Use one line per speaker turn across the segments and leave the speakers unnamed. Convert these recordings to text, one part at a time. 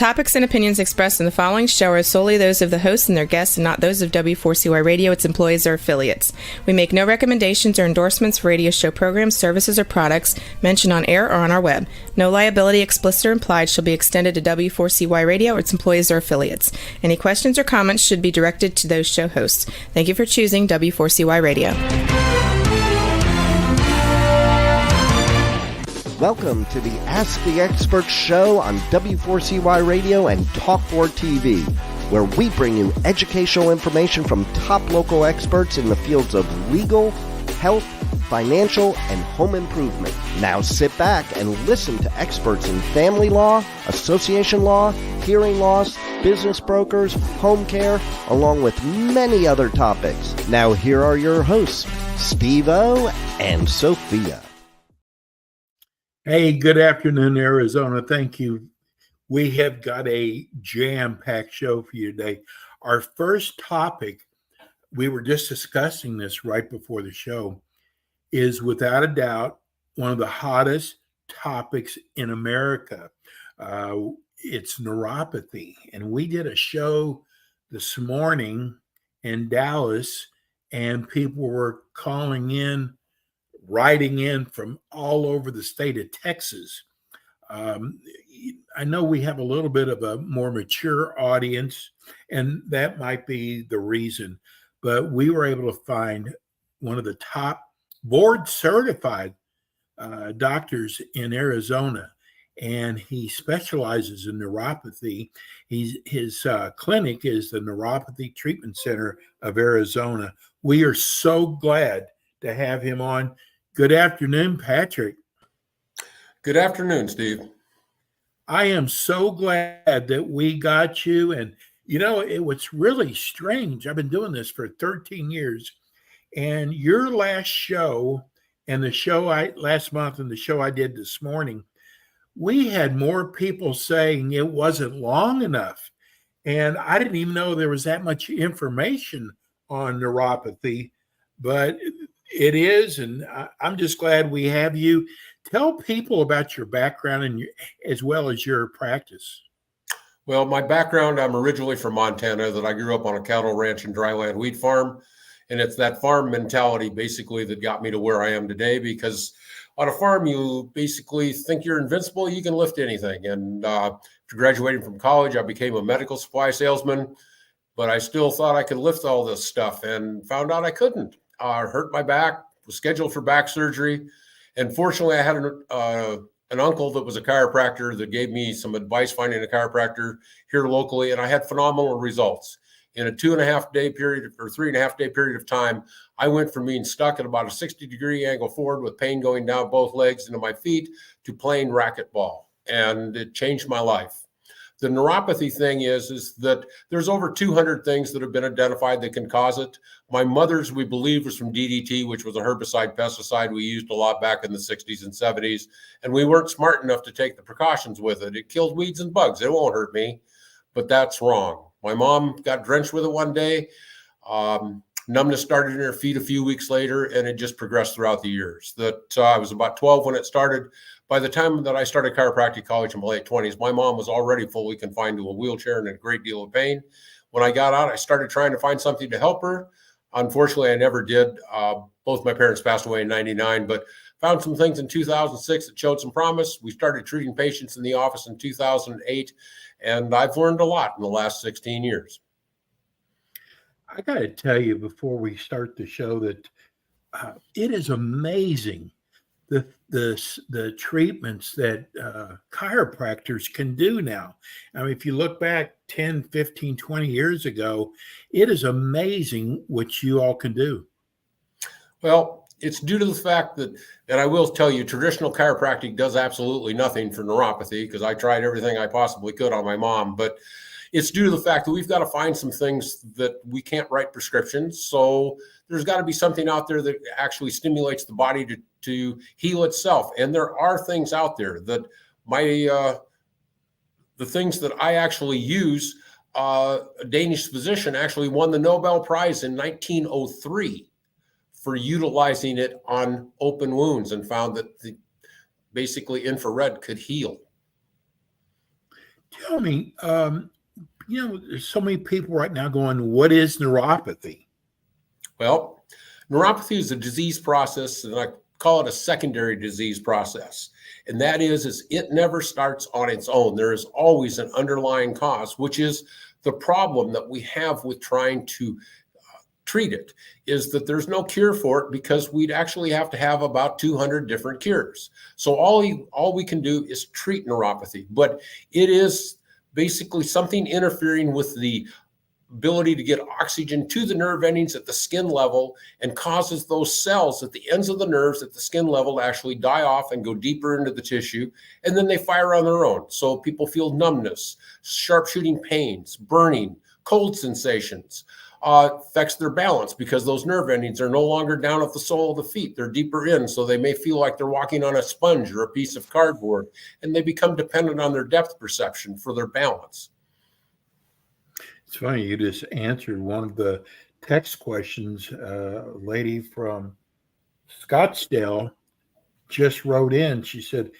topics and opinions expressed in the following show are solely those of the hosts and their guests and not those of W4CY Radio, its employees, or affiliates. We make no recommendations or endorsements for radio show programs, services, or products mentioned on air or on our web. No liability, explicit or implied, shall be extended to W4CY Radio or its employees or affiliates. Any questions or comments should be directed to those show hosts. Thank you for choosing W4CY Radio.
Welcome to the Ask the Expert show on W4CY Radio and Talk4 TV, where we bring you educational information from top local experts in the fields of legal, health, financial, and home improvement. Now sit back and listen to experts in family law, association law, hearing loss, business brokers, home care, along with many other topics. Now here are your hosts, Steve-O and Sophia.
Hey, good afternoon, Arizona. Thank you. We have got a jam-packed show for you today. Our first topic, we were just discussing this right before the show, is without a doubt one of the hottest topics in America. It's neuropathy. And we did a show this morning in Dallas, and people were calling in, writing in from all over the state of Texas. I know we have a little bit of a more mature audience, and that might be the reason, but we were able to find one of the top board certified doctors in Arizona, and he specializes in neuropathy. His clinic is the Neuropathy Treatment Center of Arizona. We are so glad to have him on. Good afternoon, Patrick.
Good afternoon, Steve.
I am so glad that we got you. And, you know, it was really strange. I've been doing this for 13 years. And your last show and the show last month and the show I did this morning, we had more people saying it wasn't long enough. And I didn't even know there was that much information on neuropathy, but it is, and I'm just glad we have you. Tell people about your background and as well as your practice.
Well, my background, I'm originally from Montana, that I grew up on a cattle ranch and dryland wheat farm. And it's that farm mentality basically that got me to where I am today, because on a farm, you basically think you're invincible. You can lift anything. And after graduating from college, I became a medical supply salesman, but I still thought I could lift all this stuff and found out I couldn't. Hurt my back, was scheduled for back surgery. And fortunately, I had an uncle that was a chiropractor that gave me some advice finding a chiropractor here locally. And I had phenomenal results. In a 2.5-day period or 3.5-day period of time, I went from being stuck at about a 60-degree angle forward with pain going down both legs into my feet to playing racquetball. And it changed my life. The neuropathy thing is that there's over 200 things that have been identified that can cause it. My mother's, we believe, was from DDT, which was a herbicide pesticide we used a lot back in the 60s and 70s. And we weren't smart enough to take the precautions with it. It killed weeds and bugs. It won't hurt me, but that's wrong. My mom got drenched with it one day. Numbness started in her feet a few weeks later, and it just progressed throughout the years. I was about 12 when it started. By the time that I started chiropractic college in my late 20s, my mom was already fully confined to a wheelchair and in a great deal of pain. When I got out, I started trying to find something to help her. Unfortunately, I never did. Both my parents passed away in 99, but found some things in 2006 that showed some promise. We started treating patients in the office in 2008, and I've learned a lot in the last 16 years.
I got to tell you before we start the show that it is amazing the treatments that chiropractors can do now. I mean, if you look back 10, 15, 20 years ago, it is amazing what you all can do.
Well, it's due to the fact that, and I will tell you, traditional chiropractic does absolutely nothing for neuropathy, because I tried everything I possibly could on my mom, but it's due to the fact that we've got to find some things that we can't write prescriptions. So there's got to be something out there that actually stimulates the body to heal itself. And there are things out there that the things that I actually use, a Danish physician actually won the Nobel Prize in 1903 for utilizing it on open wounds and found that basically infrared could heal.
Tell me, there's so many people right now going, what is neuropathy?
Well, neuropathy is a disease process, and I call it a secondary disease process. And that is it never starts on its own. There is always an underlying cause, which is the problem that we have with trying to treat it, is that there's no cure for it because we'd actually have to have about 200 different cures. So all we can do is treat neuropathy, but it is basically something interfering with the ability to get oxygen to the nerve endings at the skin level and causes those cells at the ends of the nerves at the skin level to actually die off and go deeper into the tissue. And then they fire on their own. So people feel numbness, sharp shooting pains, burning, cold sensations. Affects their balance because those nerve endings are no longer down at the sole of the feet. They're deeper in, so they may feel like they're walking on a sponge or a piece of cardboard, and they become dependent on their depth perception for their balance.
It's funny, you just answered one of the text questions. A lady from Scottsdale just wrote in. She said,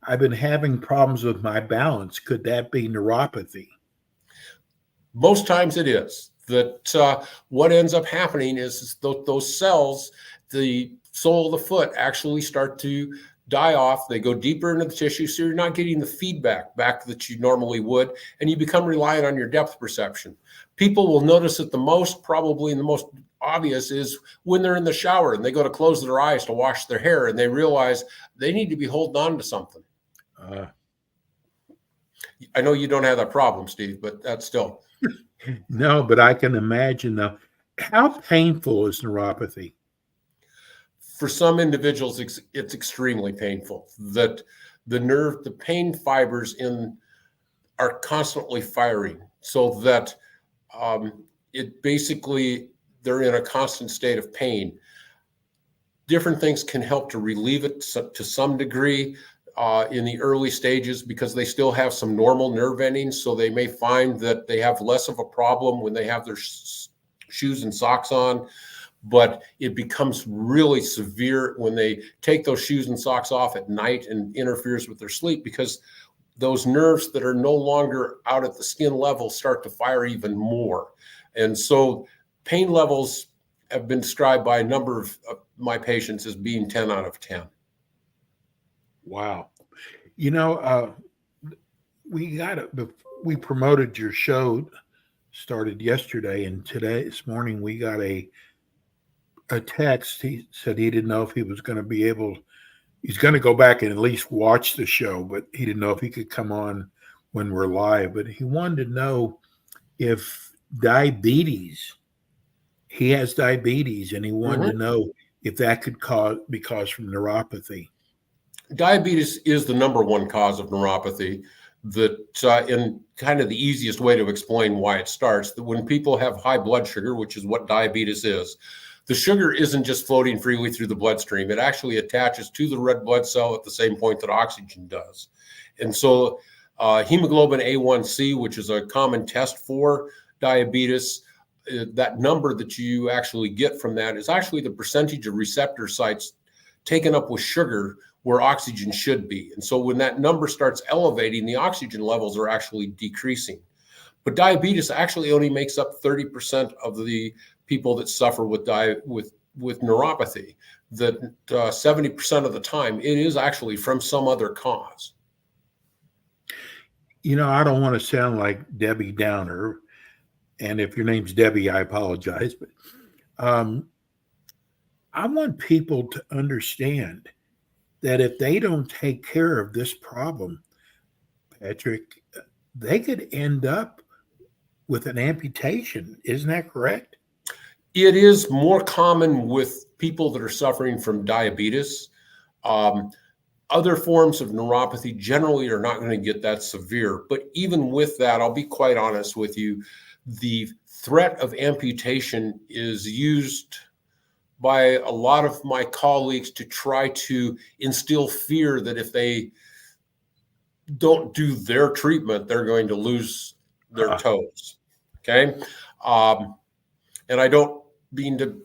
I've been having problems with my balance. Could that be neuropathy?
Most times it is. That what ends up happening is those cells, the sole of the foot, actually start to die off. They go deeper into the tissue, so you're not getting the feedback back that you normally would, and you become reliant on your depth perception. People will notice it the most, probably, and the most obvious is when they're in the shower and they go to close their eyes to wash their hair, and they realize they need to be holding on to something. I know you don't have that problem, Steve, but that's still...
No, but I can imagine though. How painful is neuropathy?
For some individuals, it's extremely painful. That the pain fibers are constantly firing, so that it basically they're in a constant state of pain. Different things can help to relieve it to some degree. In the early stages, because they still have some normal nerve endings, so they may find that they have less of a problem when they have their shoes and socks on, but it becomes really severe when they take those shoes and socks off at night and interferes with their sleep, because those nerves that are no longer out at the skin level start to fire even more. And so pain levels have been described by a number of my patients as being 10 out of 10.
Wow. We promoted your show, started yesterday, and this morning we got a text. He said he didn't know if he was going to be able, he's going to go back and at least watch the show, but he didn't know if he could come on when we're live. But he wanted to know if he has diabetes, and he wanted to know if that could be caused from neuropathy.
Diabetes is the number one cause of neuropathy. And kind of the easiest way to explain why it starts, that when people have high blood sugar, which is what diabetes is, the sugar isn't just floating freely through the bloodstream. It actually attaches to the red blood cell at the same point that oxygen does. And so hemoglobin A1C, which is a common test for diabetes, that number that you actually get from that is actually the percentage of receptor sites taken up with sugar where oxygen should be. And so when that number starts elevating, the oxygen levels are actually decreasing. But diabetes actually only makes up 30% of the people that suffer with neuropathy. That 70% of the time, it is actually from some other cause.
I don't want to sound like Debbie Downer, and if your name's Debbie, I apologize, but I want people to understand that if they don't take care of this problem, Patrick, they could end up with an amputation. Isn't that correct?
It is more common with people that are suffering from diabetes. Other forms of neuropathy generally are not going to get that severe. But even with that, I'll be quite honest with you, the threat of amputation is used by a lot of my colleagues to try to instill fear that if they don't do their treatment, they're going to lose their toes. Okay. And I don't mean to,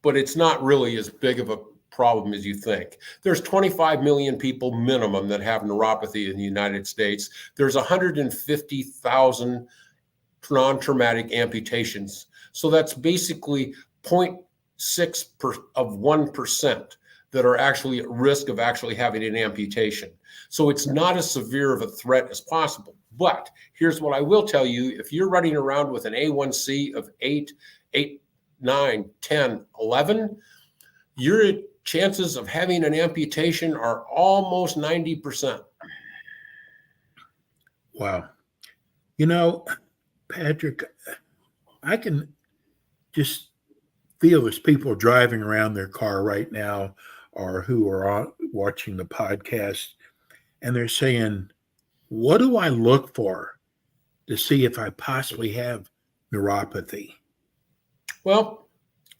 but it's not really as big of a problem as you think. There's 25 million people minimum that have neuropathy in the United States. There's 150,000 non-traumatic amputations. So that's basically 0.6 of 1% that are actually at risk of actually having an amputation. So it's not as severe of a threat as possible. But here's what I will tell you. If you're running around with an A1C of 8, 9, 10, 11, your chances of having an amputation are almost 90%.
Wow. Patrick, I can just feel as people driving around their car right now or who are watching the podcast, and they're saying, what do I look for to see if I possibly have neuropathy?
Well,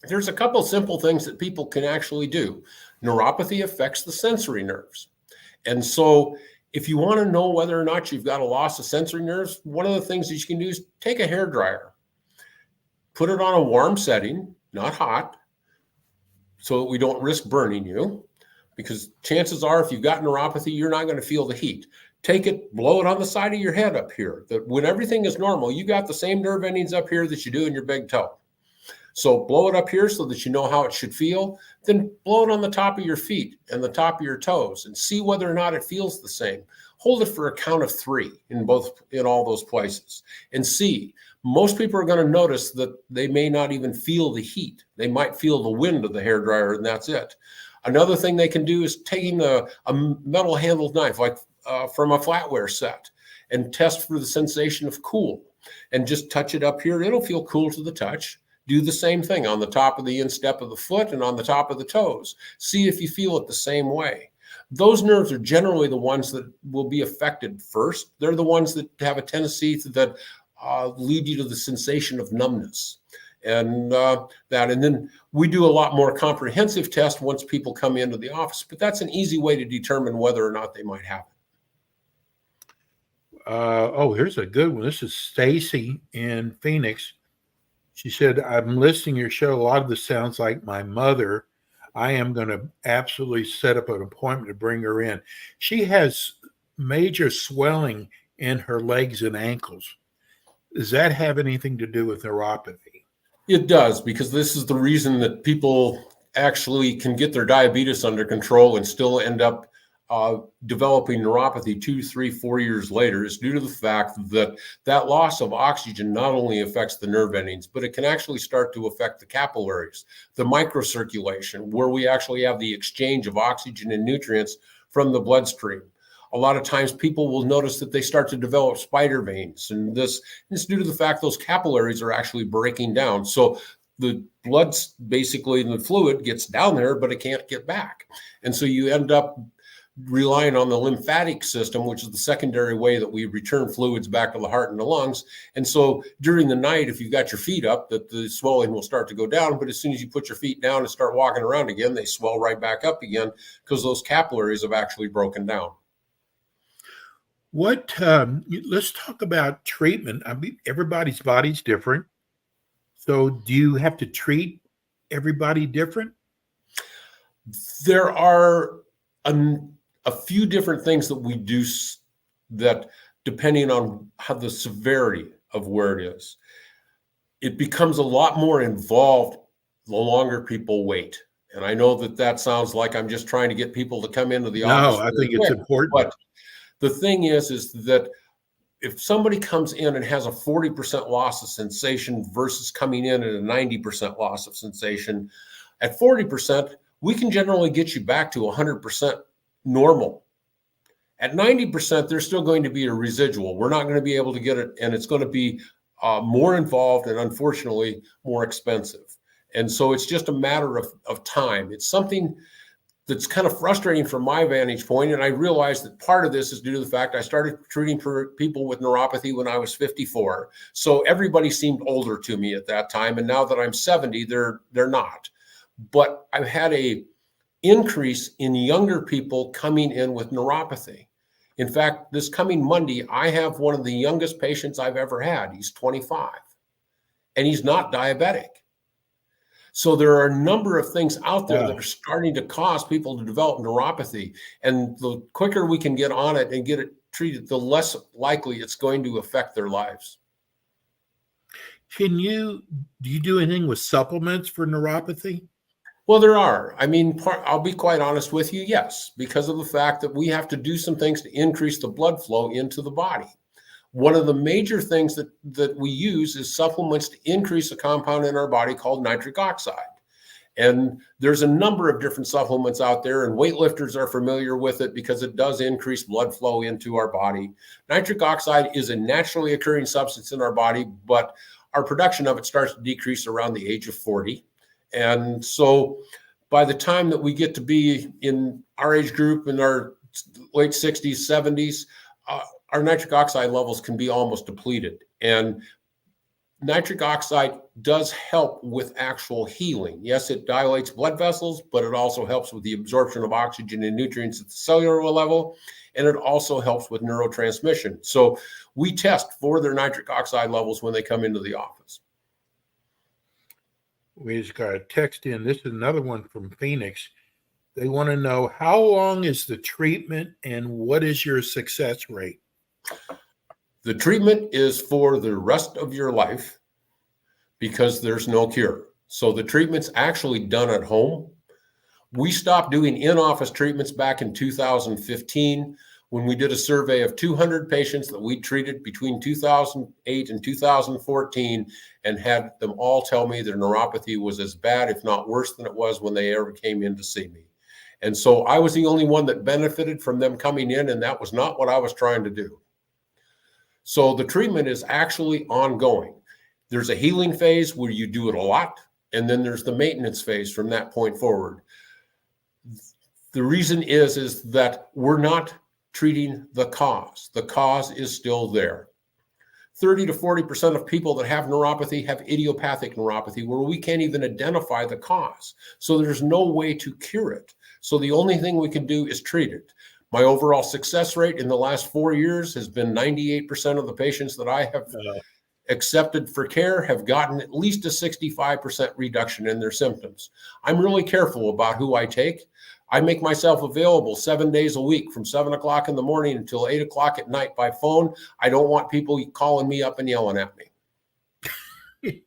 there's a couple simple things that people can actually do. Neuropathy affects the sensory nerves. And so if you want to know whether or not you've got a loss of sensory nerves, one of the things that you can do is take a hair dryer, put it on a warm setting, not hot, so that we don't risk burning you, because chances are if you've got neuropathy, you're not going to feel the heat. Take it, blow it on the side of your head up here. That when everything is normal, you got the same nerve endings up here that you do in your big toe. So blow it up here so that you know how it should feel. Then blow it on the top of your feet and the top of your toes and see whether or not it feels the same. Hold it for a count of 3 in all those places and see. Most people are going to notice that they may not even feel the heat. They might feel the wind of the hairdryer, and that's it. Another thing they can do is taking a metal handled knife, like from a flatware set, and test for the sensation of cool and just touch it up here. It'll feel cool to the touch. Do the same thing on the top of the instep of the foot and on the top of the toes. See if you feel it the same way. Those nerves are generally the ones that will be affected first. They're the ones that have a tendency that lead you to the sensation of numbness. And then we do a lot more comprehensive tests once people come into the office, but that's an easy way to determine whether or not they might have it.
Here's a good one. This is Stacy in Phoenix. She said, I'm listening to your show. A lot of this sounds like my mother. I am going to absolutely set up an appointment to bring her in. She has major swelling in her legs and ankles. Does that have anything to do with neuropathy?
It does, because this is the reason that people actually can get their diabetes under control and still end up developing neuropathy 2, 3, 4 years later, is due to the fact that that loss of oxygen not only affects the nerve endings, but it can actually start to affect the capillaries, the microcirculation, where we actually have the exchange of oxygen and nutrients from the bloodstream. A lot of times people will notice that they start to develop spider veins, and this is due to the fact those capillaries are actually breaking down. So the blood, basically the fluid, gets down there, but it can't get back. And so you end up relying on the lymphatic system, which is the secondary way that we return fluids back to the heart and the lungs. And so during the night, if you've got your feet up, that the swelling will start to go down. But as soon as you put your feet down and start walking around again, they swell right back up again because those capillaries have actually broken down.
Let's talk about treatment. I mean, everybody's body's different. So do you have to treat everybody different?
There are a few different things that we do that, depending on how the severity of where it is, it becomes a lot more involved the longer people wait. And I know that sounds like I'm just trying to get people to come into the office.
No, I think it's important.
But the thing is that if somebody comes in and has a 40% loss of sensation versus coming in at a 90% loss of sensation, at 40%, we can generally get you back to 100% normal. At 90%, there's still going to be a residual. We're not going to be able to get it, and it's going to be more involved and, unfortunately, more expensive. And so it's just a matter of time. It's something that's kind of frustrating from my vantage point, and I realized that part of this is due to the fact I started treating people with neuropathy when I was 54. So everybody seemed older to me at that time, and now that I'm 70, they're not. But I've had a increase in younger people coming in with neuropathy. In fact, this coming Monday, I have one of the youngest patients I've ever had. He's 25, and he's not diabetic. So there are a number of things out there
Yeah.
that are starting to cause people to develop neuropathy. And the quicker we can get on it and get it treated, the less likely it's going to affect their lives.
Do you do anything with supplements for neuropathy?
Well, there are. I mean, I'll be quite honest with you. Yes, because of the fact that we have to do some things to increase the blood flow into the body. One of the major things that we use is supplements to increase a compound in our body called nitric oxide. And there's a number of different supplements out there, and weightlifters are familiar with it because it does increase blood flow into our body. Nitric oxide is a naturally occurring substance in our body, but our production of it starts to decrease around the age of 40. And so by the time that we get to be in our age group in our late 60s, 70s, our nitric oxide levels can be almost depleted. And nitric oxide does help with actual healing. Yes, it dilates blood vessels, but it also helps with the absorption of oxygen and nutrients at the cellular level. And it also helps with neurotransmission. So we test for their nitric oxide levels when they come into the office.
We just got a text in. This is another one from Phoenix. They want to know, how long is the treatment and what is your success rate?
The treatment is for the rest of your life because there's no cure. So the treatment's actually done at home. We stopped doing in-office treatments back in 2015 when we did a survey of 200 patients that we treated between 2008 and 2014 and had them all tell me their neuropathy was as bad, if not worse, than it was when they ever came in to see me. And so I was the only one that benefited from them coming in, and that was not what I was trying to do. So the treatment is actually ongoing. There's a healing phase where you do it a lot, and then there's the maintenance phase from that point forward. The reason is that we're not treating the cause. The cause is still there. 30 to 40% of people that have neuropathy have idiopathic neuropathy where we can't even identify the cause. So there's no way to cure it. So the only thing we can do is treat it. My overall success rate in the last 4 years has been 98% of the patients that I have accepted for care have gotten at least a 65% reduction in their symptoms. I'm really careful about who I take. I make myself available 7 days a week from 7 o'clock in the morning until 8 o'clock at night by phone. I don't want people calling me up and yelling at me.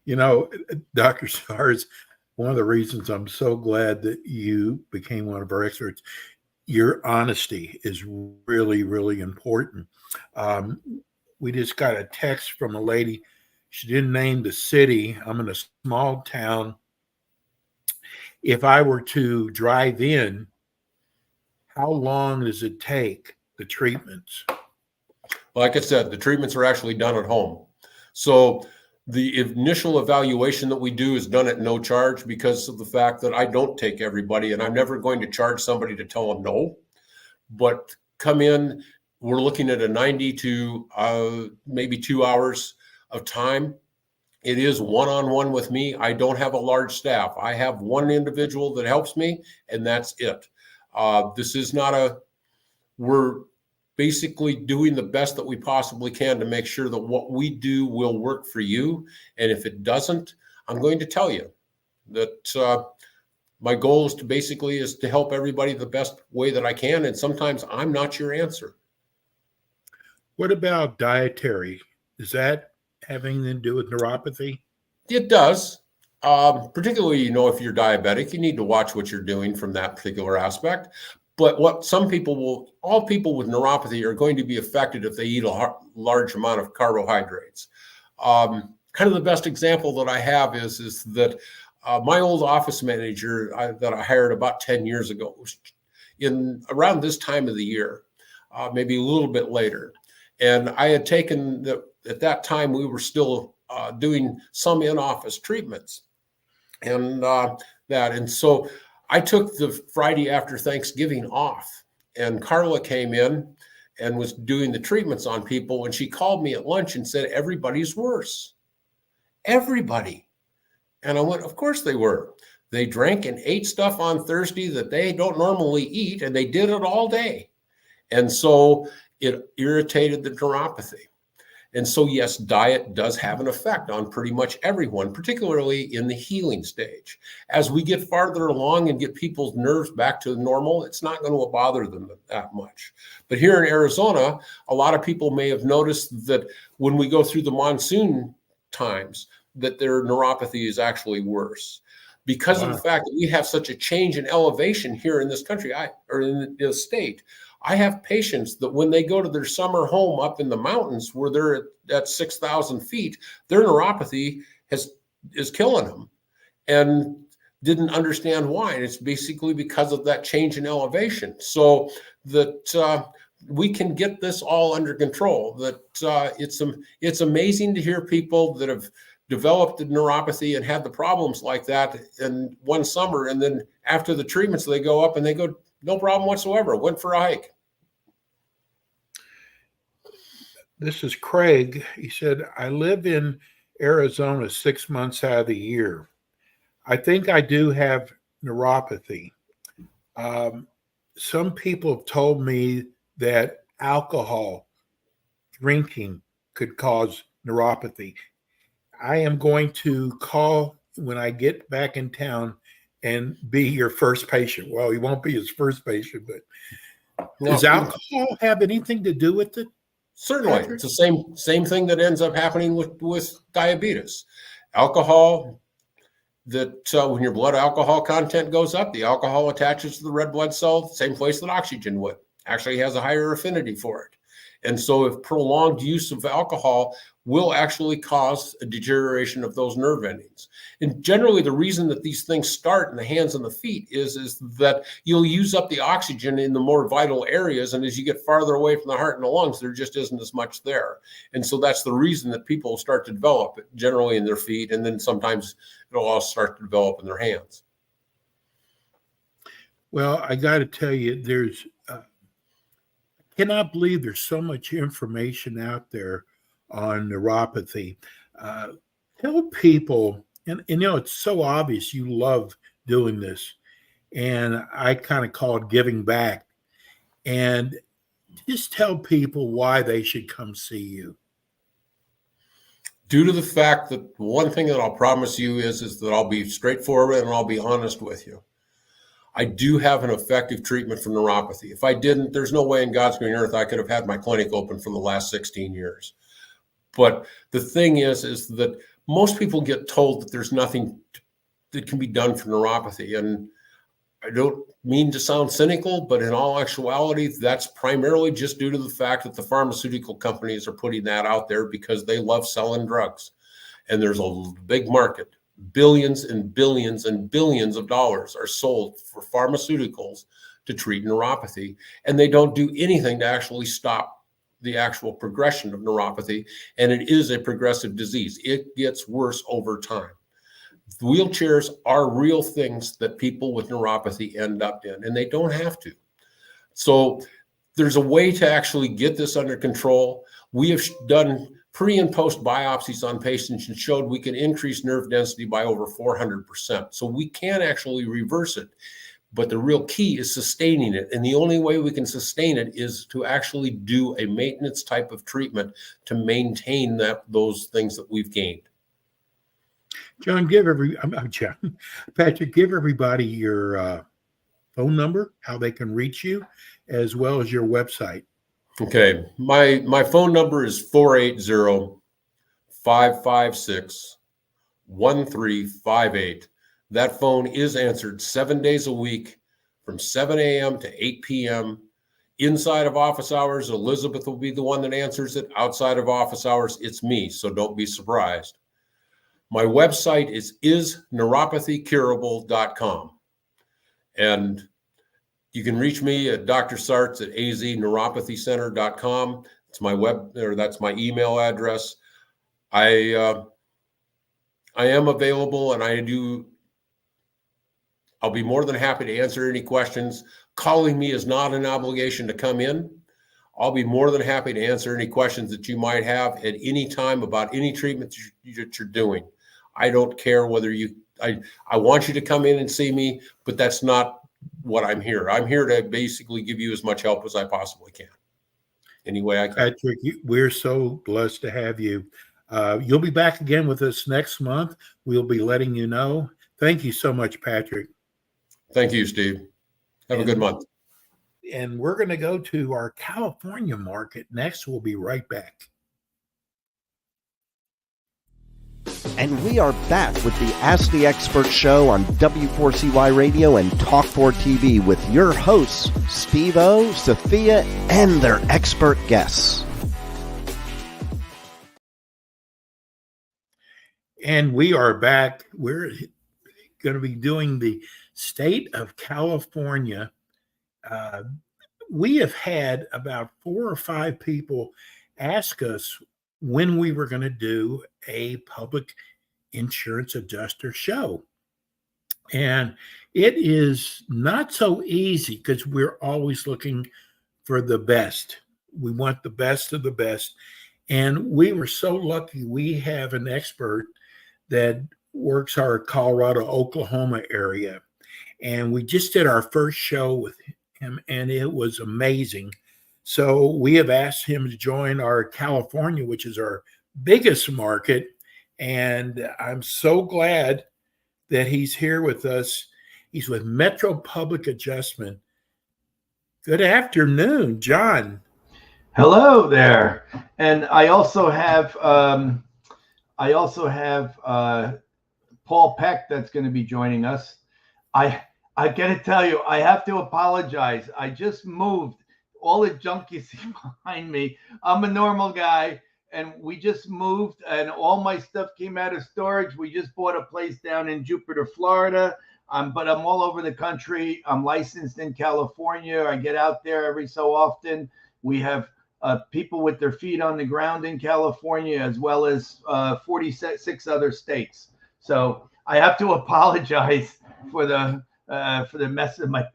You know, Dr. Stars, one of the reasons I'm so glad that you became one of our experts, your honesty is really, really important. We just got a text from a lady. She didn't name the city. I'm in a small town. If I were to drive in, how long does it take, the treatments?
Like I said, the treatments are actually done at home. So the initial evaluation that we do is done at no charge because of the fact that I don't take everybody, and I'm never going to charge somebody to tell them no. But come in, we're looking at a 90 to maybe 2 hours of time. It is one-on-one with me. I don't have a large staff. I have one individual that helps me, and that's it. This is not we're basically doing the best that we possibly can to make sure that what we do will work for you. And if it doesn't, I'm going to tell you that my goal is to help everybody the best way that I can. And sometimes I'm not your answer.
What about dietary? Is that having to do with neuropathy?
It does. Particularly, if you're diabetic, you need to watch what you're doing from that particular aspect. But what all people with neuropathy are going to be affected if they eat a large amount of carbohydrates. Kind of the best example that I have is that my old office manager that I hired about 10 years ago was in around this time of the year, maybe a little bit later. And I had taken at that time, we were still doing some in-office treatments and and so I took the Friday after Thanksgiving off, and Carla came in and was doing the treatments on people. And she called me at lunch and said, everybody's worse. Everybody. And I went, of course they were. They drank and ate stuff on Thursday that they don't normally eat, and they did it all day. And so it irritated the neuropathy. And so, yes, diet does have an effect on pretty much everyone, particularly in the healing stage. As we get farther along and get people's nerves back to normal, it's not going to bother them that much. But here in Arizona, a lot of people may have noticed that when we go through the monsoon times, that their neuropathy is actually worse. Because of the fact that we have such a change in elevation here in this country, or in the state, I have patients that when they go to their summer home up in the mountains where they're at 6,000 feet, their neuropathy is killing them and didn't understand why. And it's basically because of that change in elevation. So that we can get this all under control. That it's amazing to hear people that have developed the neuropathy and had the problems like that in one summer, and then after the treatments they go up and they go, no problem whatsoever, went for a hike.
This is Craig. He said, I live in Arizona 6 months out of the year. I think I do have neuropathy. Some people have told me that alcohol drinking could cause neuropathy. I am going to call when I get back in town and be your first patient. Well, he won't be his first patient, but does alcohol have anything to do with it?
Certainly. Patrick? It's the same thing that ends up happening with diabetes. Alcohol, that when your blood alcohol content goes up, the alcohol attaches to the red blood cell, same place that oxygen would. Actually has a higher affinity for it. And so if prolonged use of alcohol will actually cause a deterioration of those nerve endings. And generally the reason that these things start in the hands and the feet is that you'll use up the oxygen in the more vital areas. And as you get farther away from the heart and the lungs, there just isn't as much there. And so that's the reason that people start to develop it generally in their feet. And then sometimes it'll also start to develop in their hands.
Well, I got to tell you, cannot believe there's so much information out there on neuropathy. Tell people, and you know, it's so obvious you love doing this, and I kind of call it giving back. And just tell people why they should come see you.
Due to the fact that one thing that I'll promise you is that I'll be straightforward and I'll be honest with you. I do have an effective treatment for neuropathy. If I didn't, there's no way in God's green earth I could have had my clinic open for the last 16 years. But the thing is that most people get told that there's nothing that can be done for neuropathy. And I don't mean to sound cynical, but in all actuality, that's primarily just due to the fact that the pharmaceutical companies are putting that out there because they love selling drugs. And there's a big market. Billions and billions and billions of dollars are sold for pharmaceuticals to treat neuropathy, and they don't do anything to actually stop the actual progression of neuropathy. And it is a progressive disease. It gets worse over time. Wheelchairs are real things that people with neuropathy end up in, and they don't have to. So there's a way to actually get this under control. We have done pre and post biopsies on patients and showed we can increase nerve density by over 400%. So we can actually reverse it, but the real key is sustaining it. And the only way we can sustain it is to actually do a maintenance type of treatment to maintain those things that we've gained.
John, Patrick, give everybody your phone number, how they can reach you, as well as your website.
Okay, my phone number is 480-556-1358. That phone is answered 7 days a week from 7 a.m. to 8 p.m. Inside of office hours, Elizabeth will be the one that answers it. Outside of office hours, it's me, so don't be surprised. My website is neuropathycurable.com. And you can reach me at Dr. Sartz at azneuropathycenter.com. It's my that's my email address. I am available, and I'll be more than happy to answer any questions. Calling me is not an obligation to come in. I'll be more than happy to answer any questions that you might have at any time about any treatment that you're doing. I don't care whether I want you to come in and see me, but that's not what I'm here. I'm here to basically give you as much help as I possibly can. any way I can.
Patrick, we're so blessed to have you. You'll be back again with us next month. We'll be letting you know. Thank you so much, Patrick.
Thank you, Steve. Have a good month.
And we're going to go to our California market next. We'll be right back.
And we are back with the Ask the Expert show on W4CY Radio and Talk4 TV with your hosts, Steve-O, Sophia, and their expert guests.
And we are back. We're going to be doing the state of California. We have had about 4 or 5 people ask us when we were going to do a public insurance adjuster show. And it is not so easy because we're always looking for the best. We want the best of the best. And we were so lucky we have an expert that works our Colorado, Oklahoma area. And we just did our first show with him, and it was amazing. So we have asked him to join our California, which is our biggest market. And I'm so glad that he's here with us. He's with Metro Public Adjustment. Good afternoon, John.
Hello there. And I also have Paul Peck that's going to be joining us. I got to tell you, I have to apologize. I just moved. All the junk you see behind me, I'm a normal guy, and we just moved, and all my stuff came out of storage. We just bought a place down in Jupiter, Florida, but I'm all over the country. I'm licensed in California. I get out there every so often. We have people with their feet on the ground in California, as well as 46 other states. So I have to apologize for the mess in my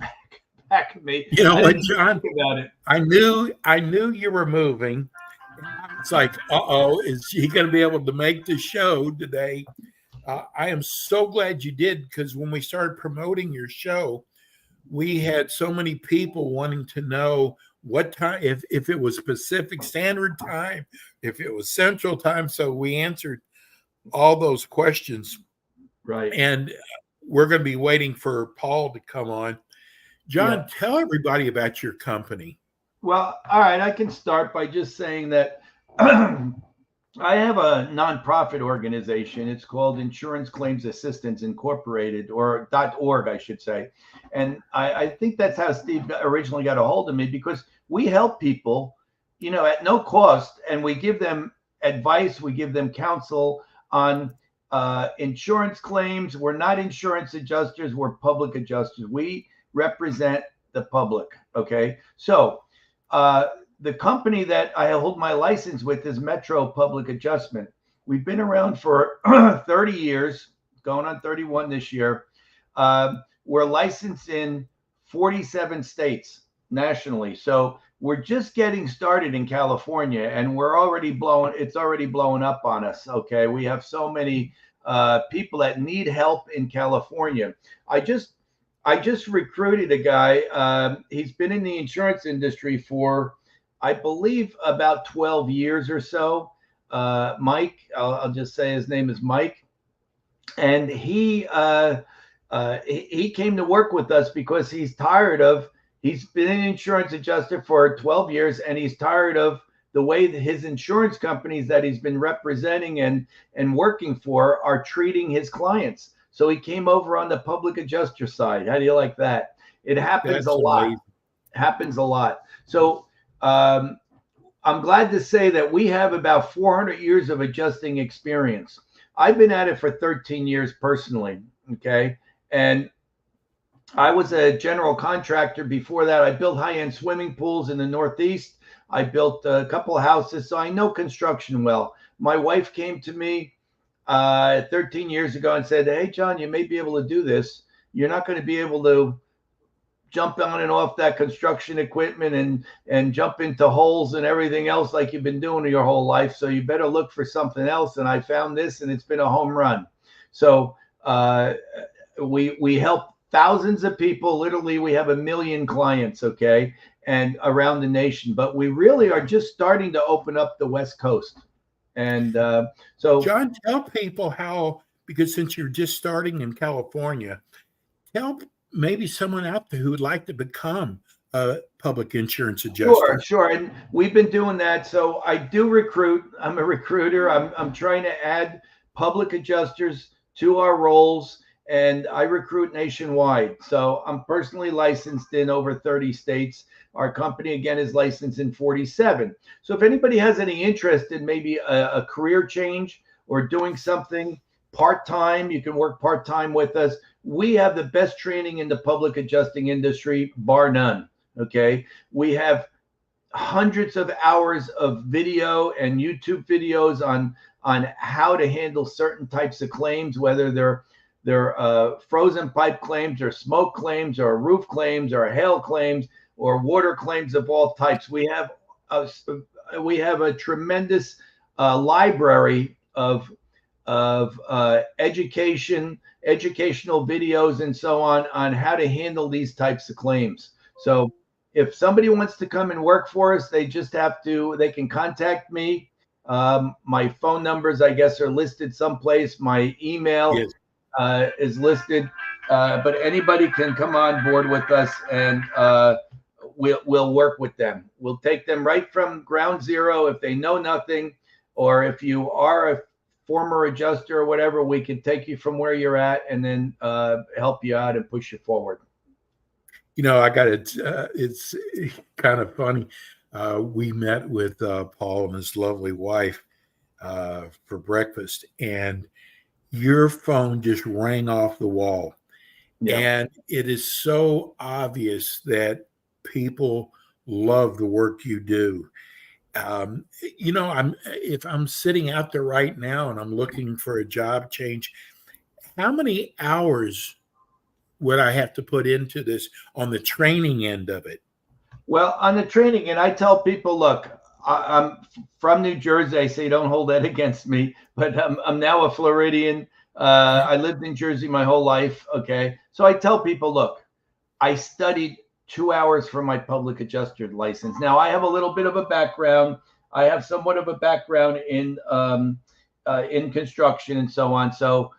back of me.
You know what, John?
About it.
I knew you were moving. It's like, is he going to be able to make the show today? I am so glad you did, because when we started promoting your show, we had so many people wanting to know what time, if it was Pacific Standard Time, if it was Central Time. So we answered all those questions.
Right.
And we're going to be waiting for Paul to come on. John, tell everybody about your company.
Well, all right. I can start by just saying that I have a nonprofit organization. It's called Insurance Claims Assistance Incorporated, or .org, I should say. And I think that's how Steve originally got a hold of me, because we help people, at no cost, and we give them advice, we give them counsel on insurance claims. We're not insurance adjusters, we're public adjusters. We represent the public. Okay. So the company that I hold my license with is Metro Public Adjustment. We've been around for 30 years, going on 31 this year. We're licensed in 47 states nationally. So we're just getting started in California, and it's already blowing up on us. Okay. We have so many people that need help in California. I just recruited a guy. He's been in the insurance industry for, I believe, about 12 years or so. Mike, I'll just say his name is Mike. And he came to work with us because he's been an insurance adjuster for 12 years, and he's tired of the way that his insurance companies that he's been representing and working for are treating his clients. So he came over on the public adjuster side. How do you like that? It happens a lot.
Amazing.
Happens a lot. So I'm glad to say that we have about 400 years of adjusting experience. I've been at it for 13 years personally. Okay. And I was a general contractor before that. I built high-end swimming pools in the Northeast. I built a couple of houses, so I know construction well. My wife came to me 13 years ago and said, "Hey, John, you may be able to do this. You're not going to be able to jump on and off that construction equipment and jump into holes and everything else like you've been doing your whole life. So you better look for something else." And I found this, and it's been a home run. So we help thousands of people. Literally, we have 1 million clients, okay, and around the nation. But we really are just starting to open up the West Coast. And so,
John, tell people how, because since you're just starting in California, tell maybe someone out there who would like to become a public insurance adjuster.
sure. And we've been doing that. So I do recruit. I'm a recruiter. I'm trying to add public adjusters to our roles, and I recruit nationwide. So I'm personally licensed in over 30 states. Our company, again, is licensed in 47. So if anybody has any interest in maybe a career change or doing something part-time, you can work part-time with us. We have the best training in the public adjusting industry, bar none. Okay. We have hundreds of hours of video and YouTube videos on how to handle certain types of claims, whether they're frozen pipe claims or smoke claims or roof claims or hail claims or water claims of all types. We have a tremendous library of educational videos and so on how to handle these types of claims. So if somebody wants to come and work for us, they can contact me. My phone numbers, I guess, are listed someplace. My email is listed, but anybody can come on board with us, and we'll work with them. We'll take them right from ground zero. If they know nothing, or if you are a former adjuster or whatever, we can take you from where you're at and then help you out and push you forward.
I got it. It's kind of funny. We met with Paul and his lovely wife for breakfast, and your phone just rang off the wall. Yeah. And it is so obvious that people love the work you do. If I'm sitting out there right now and I'm looking for a job change, how many hours would I have to put into this on the training end of it?
Well, on the training, and I tell people, look, I'm from New Jersey. I say don't hold that against me, but I'm now a Floridian. I lived in Jersey my whole life. Okay, so I tell people, look, I studied 2 hours for my public adjuster license. Now I have a little bit of a background. I have somewhat of a background in construction and so on. So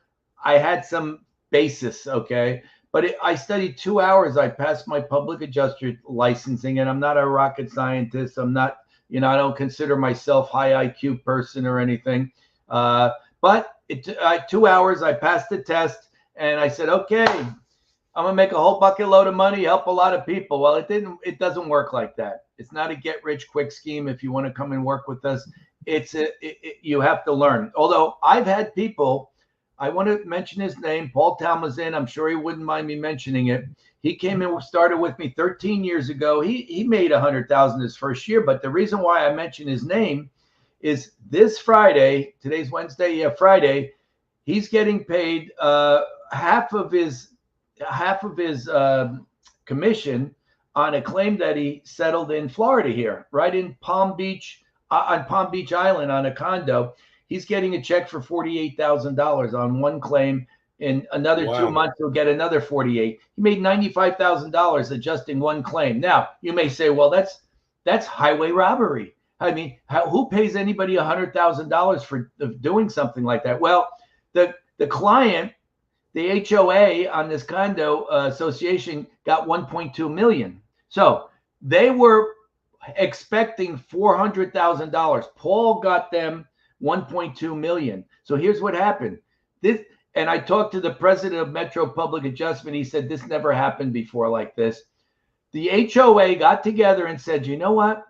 I had some basis. Okay. But I studied 2 hours. I passed my public adjuster licensing, and I'm not a rocket scientist. I'm not, I don't consider myself high IQ person or anything. But 2 hours, I passed the test, and I said, okay, I'm gonna make a whole bucket load of money, help a lot of people. Well, it doesn't work like that. It's not a get rich quick scheme. If you want to come and work with us, you have to learn. Although I've had people. I want to mention his name, Paul Talmazin. I'm sure he wouldn't mind me mentioning it. He came and started with me 13 years ago. He made $100,000 his first year. But the reason why I mention his name is this Friday. Today's Wednesday. Yeah, Friday. He's getting paid half of his commission on a claim that he settled in Florida here, right in Palm Beach, on Palm Beach Island, on a condo. He's getting a check for $48,000 on one claim. In another 2 months, he'll get another 48. He made $95,000 adjusting one claim. Now, you may say, well, that's highway robbery. I mean, who pays anybody $100,000 for doing something like that? Well, the client, the HOA on this condo association, got $1.2 million. So they were expecting $400,000. Paul got them $1.2 million. So here's what happened. And I talked to the president of Metro Public Adjustment. He said this never happened before like this. The HOA got together and said, you know what?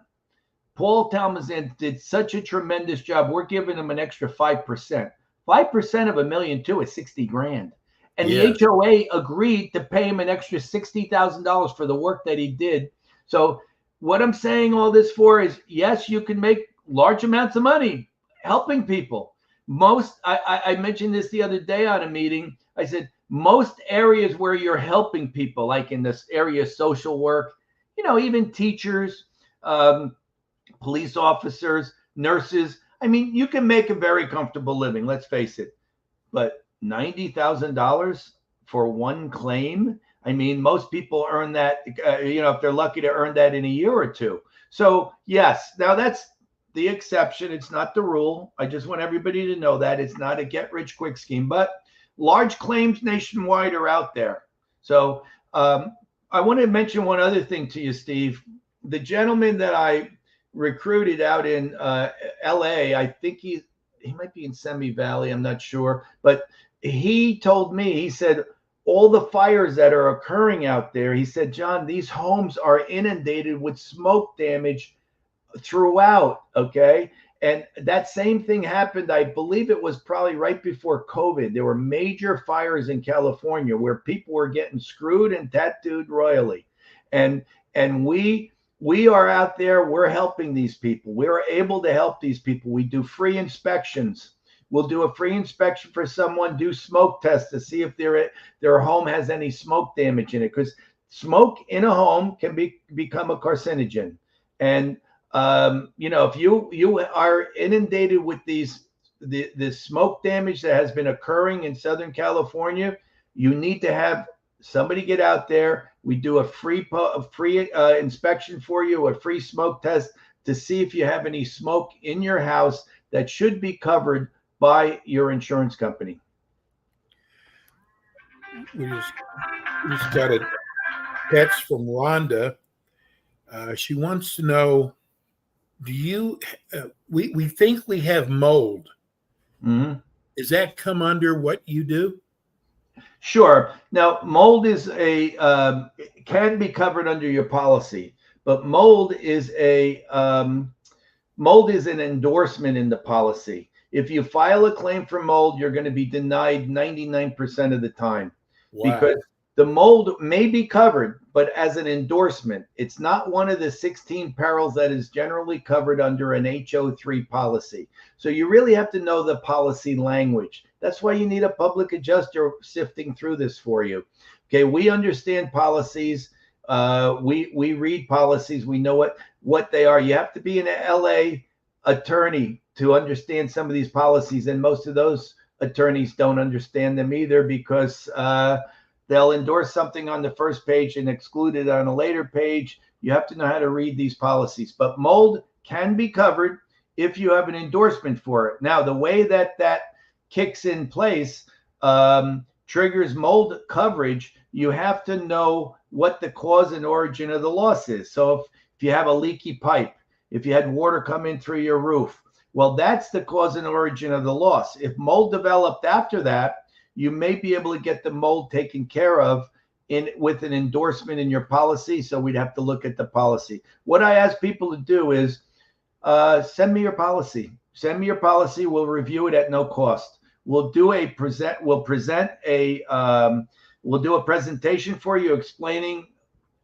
Paul Talmazin did such a tremendous job. We're giving him an extra 5%. 5% of $1.2 million is 60 grand. And the HOA agreed to pay him an extra $60,000 for the work that he did. So what I'm saying all this for is, yes, you can make large amounts of money helping people. I mentioned this the other day on a meeting. I said, most areas where you're helping people, like in this area of social work, even teachers, police officers, nurses, I mean, you can make a very comfortable living, let's face it. But $90,000 for one claim I mean, most people earn that, if they're lucky to earn that in a year or two. So yes, now that's the exception. It's not the rule. I just want everybody to know that it's not a get rich quick scheme, but large claims nationwide are out there. So I want to mention one other thing to you, Steve. The gentleman that I recruited out in LA, I think he might be in Semi Valley, I'm not sure, but he told me, he said, all the fires that are occurring out there, he said, John, these homes are inundated with smoke damage throughout. Okay. And that same thing happened, I believe it was probably right before COVID. There were major fires in California where people were getting screwed and tattooed royally. And we are out there, we're helping these people. We're able to help these people. We do free inspections. We'll do a free inspection for someone, do smoke tests to see if their home has any smoke damage in it, because smoke in a home can become a carcinogen. And if you are inundated with the smoke damage that has been occurring in Southern California, you need to have somebody get out there. We do a free inspection for you, a free smoke test to see if you have any smoke in your house that should be covered by your insurance company.
We just got a text from Rhonda. She wants to know, do you, we think we have mold.
Mm-hmm.
Does that come under what you do?
Sure. Now, mold is can be covered under your policy, but mold is an endorsement in the policy. If you file a claim for mold, you're going to be denied 99% of the time. Wow. Because the mold may be covered, but as an endorsement, it's not one of the 16 perils that is generally covered under an HO3 policy. So you really have to know the policy language. That's why you need a public adjuster sifting through this for you. Okay, we understand policies. We read policies. We know what they are. You have to be an LA attorney to understand some of these policies, and most of those attorneys don't understand them either, because they'll endorse something on the first page and exclude it on a later page. You have to know how to read these policies. But mold can be covered if you have an endorsement for it. Now, the way that kicks in place, triggers mold coverage, you have to know what the cause and origin of the loss is. So if you have a leaky pipe, if you had water come in through your roof, well, that's the cause and origin of the loss. If mold developed after that, you may be able to get the mold taken care of with an endorsement in your policy. So we'd have to look at the policy. What I ask people to do is send me your policy. Send me your policy. We'll review it at no cost. We'll do a presentation for you explaining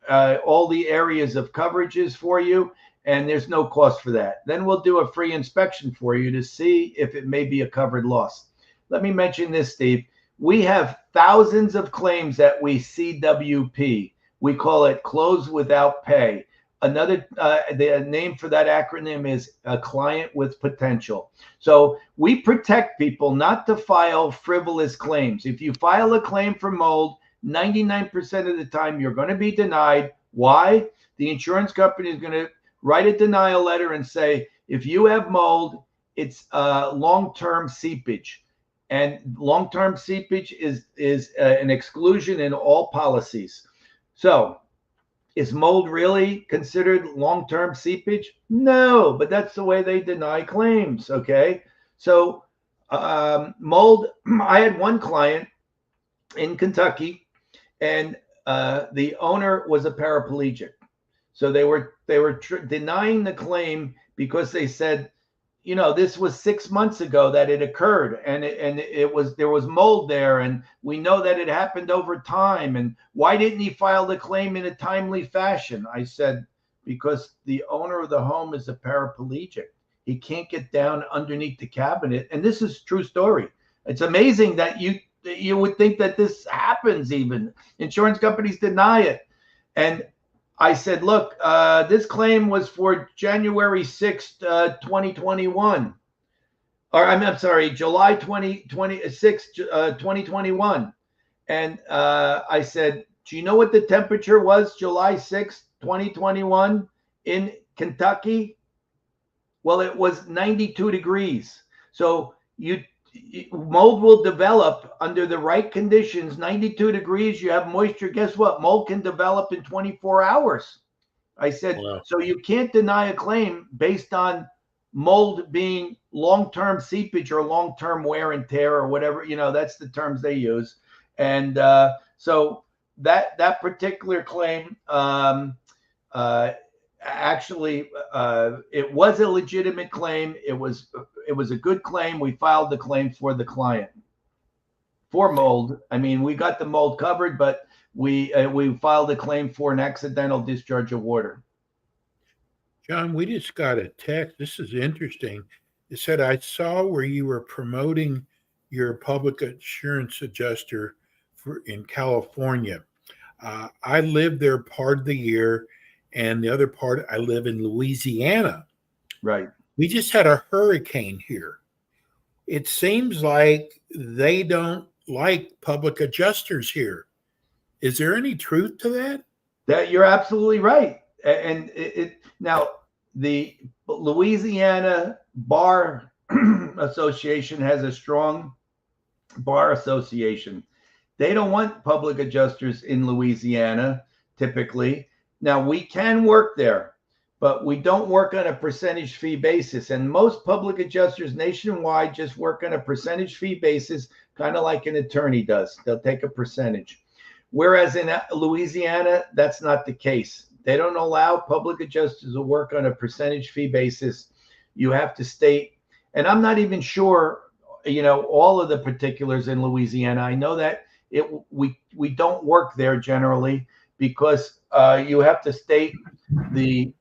all the areas of coverages for you, and there's no cost for that. Then we'll do a free inspection for you to see if it may be a covered loss. Let me mention this, Steve. We have thousands of claims that we CWP. We call it close without pay. The name for that acronym is a client with potential. So we protect people not to file frivolous claims. If you file a claim for mold, 99% of the time you're going to be denied. Why? The insurance company is going to write a denial letter and say, if you have mold, it's long-term seepage. And long-term seepage is an exclusion in all policies. So is mold really considered long-term seepage? No, but that's the way they deny claims, okay? So mold, I had one client in Kentucky, and the owner was a paraplegic. So they were denying the claim because they said, this was 6 months ago that it occurred, and there was mold there, and we know that it happened over time. And why didn't he file the claim in a timely fashion? I said, because the owner of the home is a paraplegic. He can't get down underneath the cabinet. And this is a true story. It's amazing that you would think that this happens. Even insurance companies deny it. And I said, look, this claim was for January 6th, 2021. Or I'm sorry, July 2021. And I said, Do you know what the temperature was July 6th, 2021 in Kentucky? Well, it was 92 degrees. So mold will develop under the right conditions. 92 degrees, you have moisture. Guess what? Mold can develop in 24 hours. I said,
Wow.
So you can't deny a claim based on mold being long-term seepage or long-term wear and tear or whatever, that's the terms they use. And so that particular claim, actually, it was a legitimate claim. It was a good claim. We filed the claim for the client for mold. I mean, we got the mold covered, but we filed a claim for an accidental discharge of water.
John, we just got a text. This is interesting. It said, I saw where you were promoting your public insurance adjuster in California. I live there part of the year, and the other part, I live in Louisiana.
Right.
We just had a hurricane here. It seems like they don't like public adjusters here. Is there any truth to that?
That you're absolutely right. And now the Louisiana Bar Association has a strong bar association. They don't want public adjusters in Louisiana typically. Now we can work there, but we don't work on a percentage fee basis. And most public adjusters nationwide just work on a percentage fee basis, kind of like an attorney does. They'll take a percentage. Whereas in Louisiana, that's not the case. They don't allow public adjusters to work on a percentage fee basis. You have to state, and I'm not even sure, all of the particulars in Louisiana. I know that we don't work there generally because you have to state the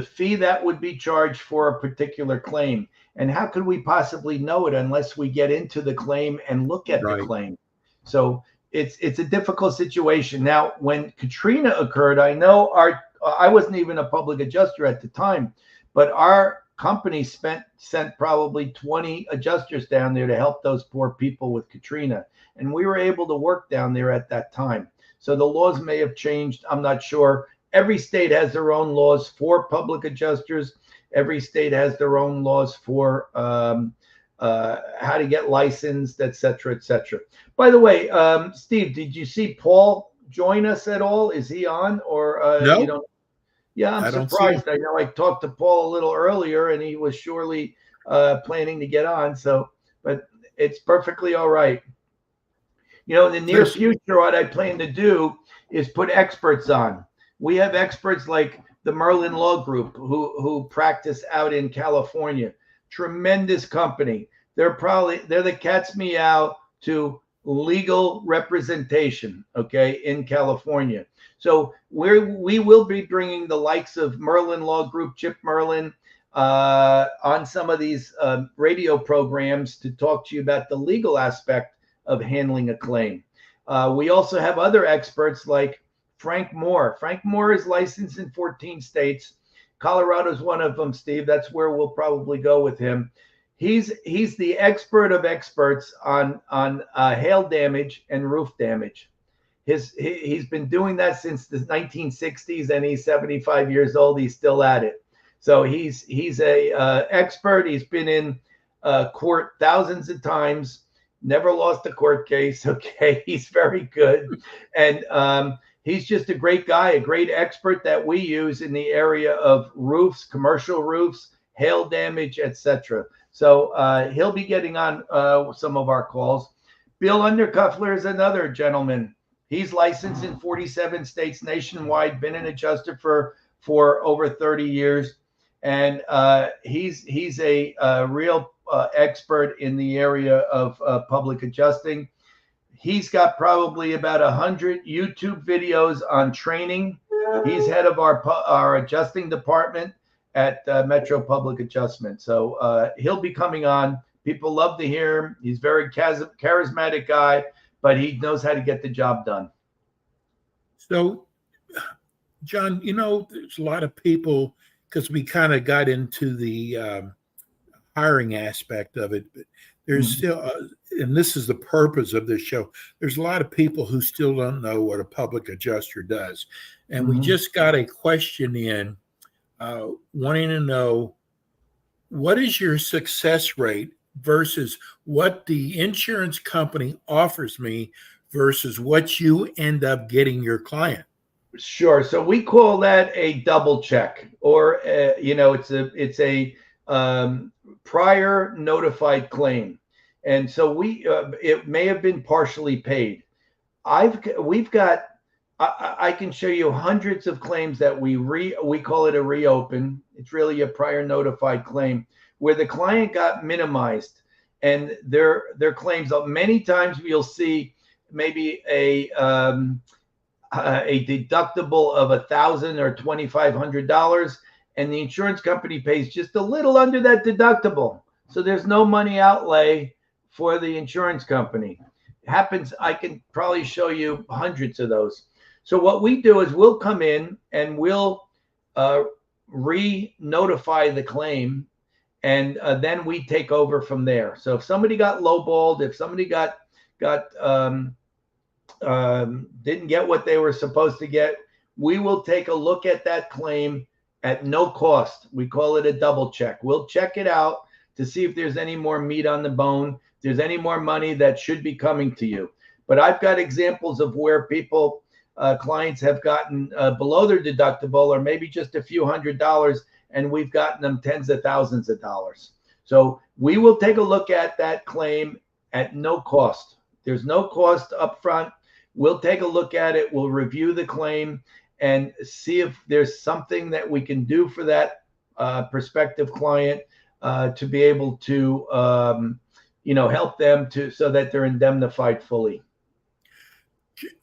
fee that would be charged for a particular claim. And how could we possibly know it unless we get into the claim and look at the claim? So it's a difficult situation. Now, when Katrina occurred, I know I wasn't even a public adjuster at the time, but our company sent probably 20 adjusters down there to help those poor people with Katrina. And we were able to work down there at that time. So the laws may have changed. I'm not sure. Every state has their own laws for public adjusters. Every state has their own laws for how to get licensed, et cetera, et cetera. By the way, Steve, did you see Paul join us at all? Is he on or
no?
You don't? Yeah, I'm surprised. I know I talked to Paul a little earlier, and he was surely planning to get on. So, but it's perfectly all right. In the near future, what I plan to do is put experts on. We have experts like the Merlin Law Group who practice out in California. Tremendous company. They're the cat's meow to legal representation, okay, in California. So we will be bringing the likes of Merlin Law Group, Chip Merlin, on some of these radio programs to talk to you about the legal aspect of handling a claim. We also have other experts like Frank Moore. Frank Moore is licensed in 14 states. Colorado is one of them, Steve. That's where we'll probably go with him. He's the expert of experts on hail damage and roof damage. He's been doing that since the 1960s, and he's 75 years old. He's still at it. So he's a expert. He's been in court thousands of times. Never lost a court case. Okay, he's very good, and he's just a great guy, a great expert that we use in the area of roofs, commercial roofs, hail damage, etc. So he'll be getting on some of our calls. Bill Undercuffler is another gentleman. He's licensed in 47 states nationwide, been an adjuster for over 30 years. And he's a real expert in the area of public adjusting. He's got probably about 100 YouTube videos on training. He's head of our adjusting department at Metro Public Adjustment. So he'll be coming on. People love to hear him. He's a very charismatic guy, but he knows how to get the job done.
So, John, there's a lot of people, because we kind of got into the hiring aspect of it, but there's still, and this is the purpose of this show, there's a lot of people who still don't know what a public adjuster does. And we just got a question in wanting to know, what is your success rate versus what the insurance company offers me versus what you end up getting your client?
Sure. So we call that a double check, or it's a prior notified claim, and so it may have been partially paid. We've got I can show you hundreds of claims that we call it a reopen. It's really a prior notified claim where the client got minimized, and their claims. Many times you'll see maybe a deductible of $1,000 or $2,500, and the insurance company pays just a little under that deductible. So there's no money outlay for the insurance company. It happens. I can probably show you hundreds of those. So what we do is we'll come in and we'll re-notify the claim, and then we take over from there. So if somebody got lowballed, if somebody didn't get what they were supposed to get, we will take a look at that claim at no cost. We call it a double check. We'll check it out to see if there's any more meat on the bone, if there's any more money that should be coming to you. But I've got examples of where clients have gotten below their deductible, or maybe just a few $100s, and we've gotten them tens of thousands of dollars. So we will take a look at that claim at no cost. There's no cost up front. We'll take a look at it. We'll review the claim and see if there's something that we can do for that prospective client to be able to, help them so that they're indemnified fully.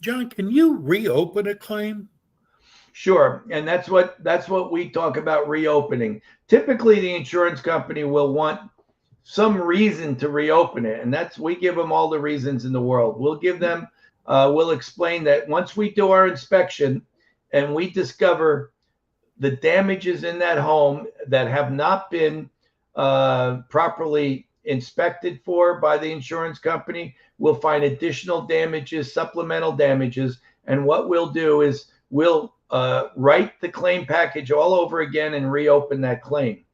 John, can you reopen a claim?
Sure, and that's what we talk about, reopening. Typically, the insurance company will want some reason to reopen it, and we give them all the reasons in the world. We'll give them. We'll explain that once we do our inspection and we discover the damages in that home that have not been properly inspected for by the insurance company, we'll find additional damages, supplemental damages. And what we'll do is we'll write the claim package all over again and reopen that claim.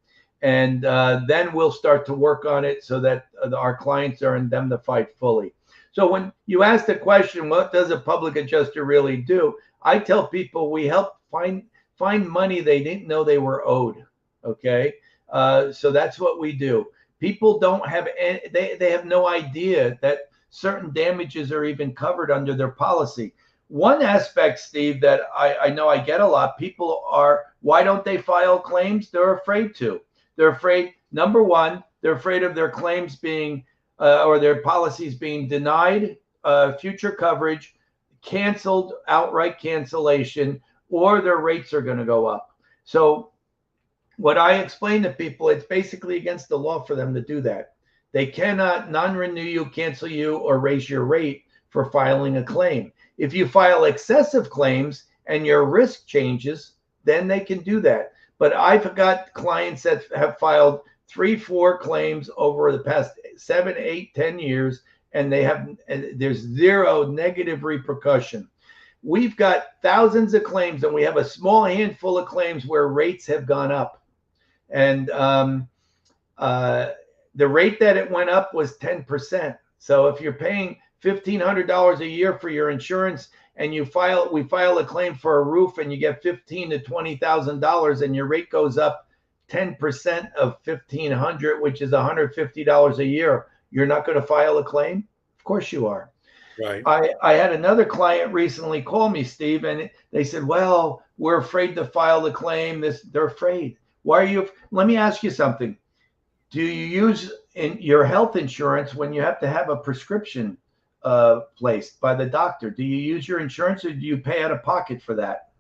And then we'll start to work on it so that our clients are indemnified fully. So when you ask the question, what does a public adjuster really do? I tell people we help find money they didn't know they were owed. Okay, so that's what we do. People don't have they have no idea that certain damages are even covered under their policy. One aspect, Steve, that I know I get a lot, people why don't they file claims? They're afraid to. They're afraid, number one, they're afraid of their claims being or their policies being denied future coverage, canceled, outright cancellation, or their rates are going to go up. So what I explain to people, it's basically against the law for them to do that. They cannot non-renew you, cancel you, or raise your rate for filing a claim. If you file excessive claims and your risk changes, then they can do that. But I've got clients that have filed 3-4 claims over the past 7, 8, 10 years, and there's zero negative repercussion. We've got thousands of claims, and we have a small handful of claims where rates have gone up. And the rate that it went up was 10%. So if you're paying $1,500 a year for your insurance, and we file a claim for a roof, and you get $15,000 to $20,000, and your rate goes up 10% of $1,500, which is $150 a year, you're not going to file a claim? Of course you are.
Right.
I had another client recently call me, Steve, and they said, well, we're afraid to file the claim. They're afraid. Why are you? Let me ask you something. Do you use in your health insurance when you have to have a prescription placed by the doctor? Do you use your insurance, or do you pay out of pocket for that?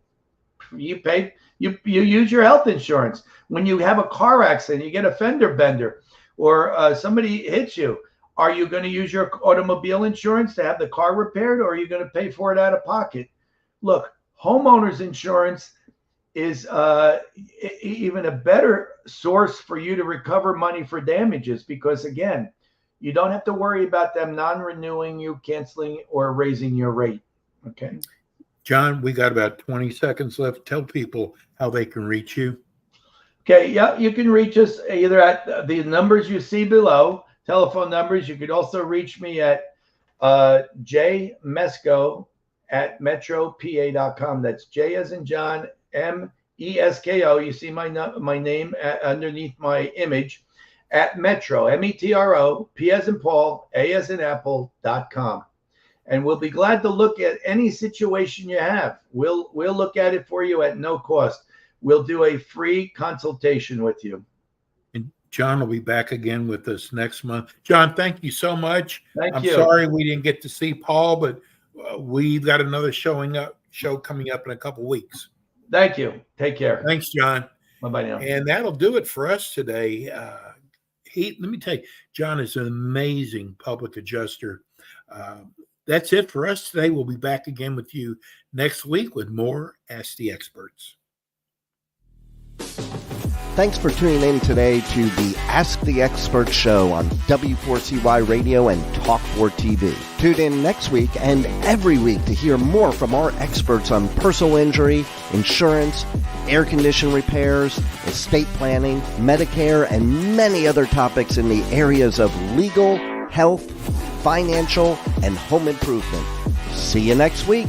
You use your health insurance. When you have a car accident, you get a fender bender, or somebody hits you, are you going to use your automobile insurance to have the car repaired, or are you going to pay for it out of pocket? Look, homeowners insurance is even a better source for you to recover money for damages, because again, you don't have to worry about them non-renewing you, canceling, or raising your rate. Okay.
John, we got about 20 seconds left. Tell people how they can reach you.
Okay. Yeah, you can reach us either at the numbers you see below, telephone numbers. You could also reach me at jmesko@metropa.com. That's J as in John, MESKO. You see my name underneath my image at Metro, METRO, P as in Paul, A as in Apple.com. And we'll be glad to look at any situation you have. We'll look at it for you at no cost. We'll do a free consultation with you.
And John will be back again with us next month. John, thank you so much.
Thank
I'm
you.
sorry we didn't get to see Paul, but we've got another show coming up in a couple weeks.
Thank you. Take care.
Thanks, John.
Bye-bye now.
And that'll do it for us today. Let me tell you, John is an amazing public adjuster. That's it for us today. We'll be back again with you next week with more Ask the Experts.
Thanks for tuning in today to the Ask the Expert show on W4CY Radio and Talk4 TV. Tune in next week and every week to hear more from our experts on personal injury, insurance, air condition repairs, estate planning, Medicare, and many other topics in the areas of legal, health, financial, and home improvement. See you next week.